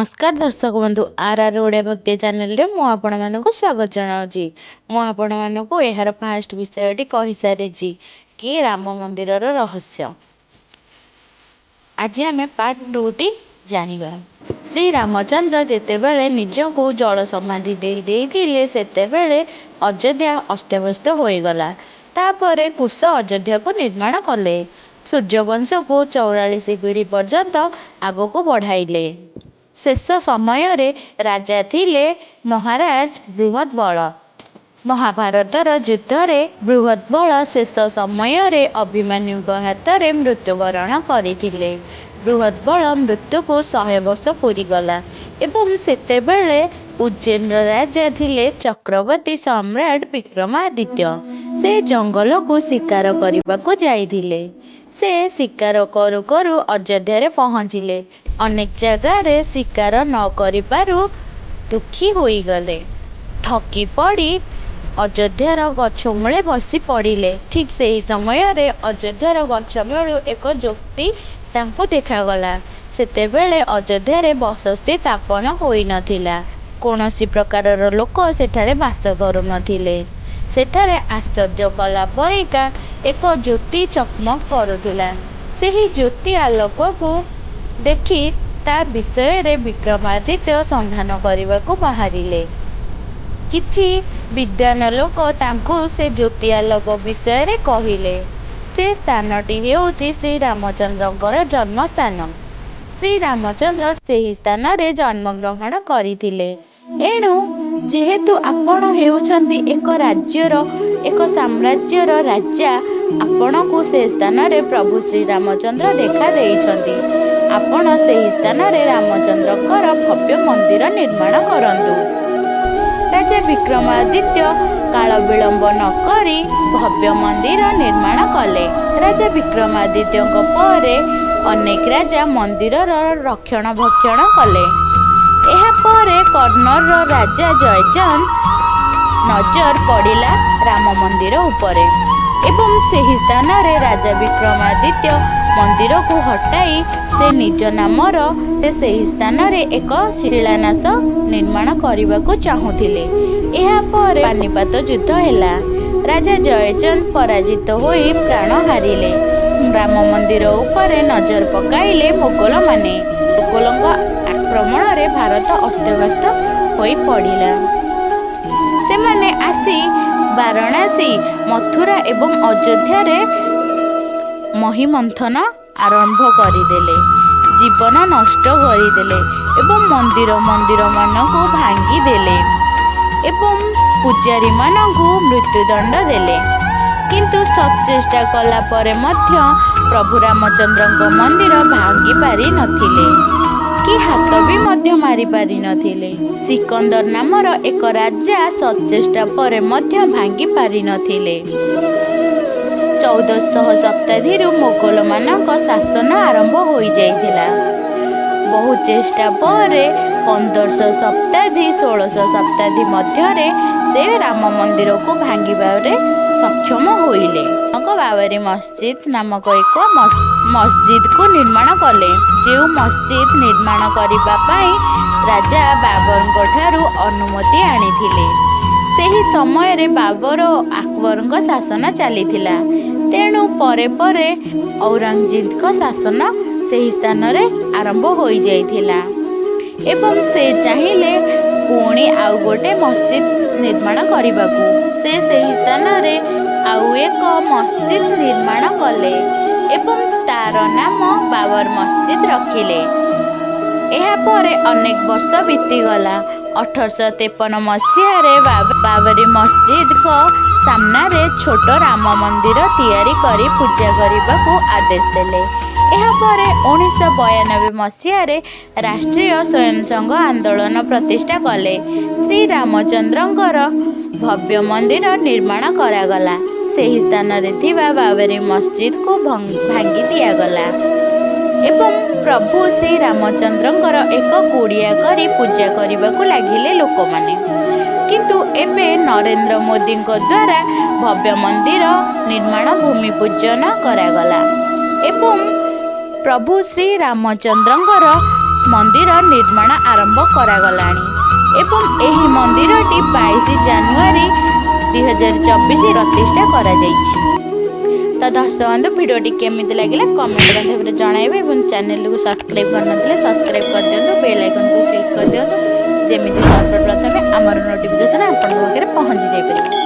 नमस्कार दर्शक बंधु आर ओडिया भक्ति चैनल रे मु आपण मानक स्वागत जनाऊँगी। मु आपण मानक यार फास्ट विषयटी कही सारी कि राम मंदिर रहस्य। आज आम पार्ट 2 टी जानिबा। श्री रामचंद्र जेतेबेले निजको जल समाधि देइथिले सेतेबेले अयोध्या अस्तव्यस्त होईगला। तापरे कुश अयोध्या को निर्माण कले। सूर्यवंश को 44 पीढ़ी पर्यंत आग को बढ़ाइले। शेष समय रे राजा थिले महाराज बृहद्बल। महाभारतर युद्ध रे बृहद्बल शेष समय रे अभिमन्यु हाथ रे मृत्युवरण करथिले। बृहद्बल मृत्यु को 100 वर्ष पूरी गला एवं सेतेबेले उज्जैन राजा थिले चक्रवर्ती सम्राट विक्रमादित्य। से जंगल को शिकार करने को जाइथिले। से शिकार करू करू अयोध्या रे पहुँचिले। अनेक जगह रे शिकार न करि पारु दुखी होई गले। थकी पड़ी अयोध्यार गछ मूले बसी पड़िले। ठीक से ही समय रे अयोध्यार गछ मूल एक ज्योति तांको देखागला। सेतेबेले अयोध्या रे बसती स्थापन होई नथिला। कौनसी प्रकार लोक सेठारे बास करू नथिले। सेठारे आश्चर्य कला परिका एक ज्योति चकमक करुथिला। सेही ज्योति आलोक को देखि ता विषय रे विक्रमादित्य संधान करने को बाहरिले। किछि विद्वान लोक तांको से ज्योति आलोक विषय रे कहिले। से स्थानटी हेउछि श्री रामचंद्रଙ୍କର जन्म स्थान। श्री रामचंद्र सेही स्थान रे जन्म ग्रहण करिथिले। एणु जेहेतु आपण हेउछंती एक राज्यर एक साम्राज्यर राजा आपण को से स्थान रे प्रभु श्री रामचंद्र देखा देइछंती। आपण सेही स्थान रे रामचंद्रकर भव्य मंदिर निर्माण करंतु। राजा विक्रमादित्य काल विलंब न करी भव्य मंदिर निर्माण कले। राजा विक्रमादित्य परे अनेक राजा मंदिर रक्षण भक्षण कले। एहा परे कर्नर राजा जयचंद नजर पड़िला राम मंदिर उपरे एवं सेही स्थान रे राजा विक्रमादित्य मंदिर को हटाई से निज नामर से स्थान रे एक शिलान्यास निर्माण करने को चाहूथिले। एहा पर पानीपत युद्ध हैला। राजा जयचंद पराजित होई प्राण हारिले। राम मंदिर उपरे नजर पकाइले मोगल माने। मोगलଙ୍କ आक्रमण रे भारत अस्तव्यस्त होई पड़िला। से माने आसी वाराणसी मथुरा एवं अयोध्या रे महिमंथन आरंभ करदेले। जीवन नष्ट करदेले एवं मंदिर मान को भांगी देले एवं पूजारी मान को मृत्युदंड देले। किंतु सब चेष्टा कला परे मध्य प्रभु रामचंद्र मंदिर भांगी पारि नथिले कि हाथ भी मध्य मारी पारि नथिले। सिकंदर नामर एक राजा सचेष्टा परे मध्य भांगी पारि नथिले। 1400 शताब्दी मोगल मानक शासन आरंभ हो जाइथिला। बहु चेष्टा परे 1500 शताब्दी 1600 शताब्दी मध्य से राम मंदिर को भांगिबारे सक्षम होइले। बाबरी मस्जिद नामक एक मस्जिद को निर्माण कले। जो मस्जिद निर्माण करिबा पाई राजा बाबर ठारू अनुमति आनिथिले। सेही समय रे बाबर अकबर शासन चलीथिला। तेणु परे परे औरंगजेब का शासन सेही स्थान रे आरंभ हो जाइथिला एवं से चाहिले पुणी आउ गोटे मस्जिद निर्माण करबाकू। से सेही स्थान रे आउ एक मस्जिद निर्माण कले एवं तार नाम बाबर मस्जिद रखिले। एहा परे अनेक वर्ष बीतीगला। 1853 मसीह बाबरी मस्जिद को सामना रे छोट राम मंदिर तैयारी करी पूजा करने को आदेश देले। एहा परे 1992 मसीह राष्ट्रीय स्वयं संघ आंदोलन प्रतिष्ठा कले। श्री रामचंद्रंकर भव्य मंदिर निर्माण करागला। सेही स्थान रे थिबा बाबरी मस्जिद को भांगी दियागला एवं प्रभु श्री रामचंद्रंकर एक कुड़िया करी पूजा करने को लगिले लोक माने। किंतु एबे नरेंद्र मोदी द्वारा भव्य मंदिर निर्माण भूमि पूजन करागला एवं प्रभु श्री रामचंद्रंकर ମନ୍ଦିର ନିର୍ମାଣ ଆରମ୍ଭ କରାଗଲାଣି ଏବଂ ଏହି ମନ୍ଦିରଟି 22 ଜାନୁଆରୀ 2024 ପ୍ରତିଷ୍ଠା କରାଯାଇଛି। ତ ଦର୍ଶକ ବନ୍ଧୁ ଭିଡ଼ିଓଟି କେମିତି ଲାଗିଲା କମେଣ୍ଟ ମାଧ୍ୟମରେ ଜଣାଇବେ ଏବଂ ଚ୍ୟାନେଲକୁ ସବସ୍କ୍ରାଇବ୍ କରିନଥିଲେ ସବସ୍କ୍ରାଇବ୍ କରିଦିଅନ୍ତୁ, ବେଲ୍ ଆଇକନକୁ କ୍ଲିକ୍ କରିଦିଅନ୍ତୁ, ଯେମିତି ସର୍ବପ୍ରଥମେ ଆମର ନୋଟିଫିକେସନ୍ ଆପଣଙ୍କ ପାଖରେ ପହଞ୍ଚି ଯାଇପାରିବ।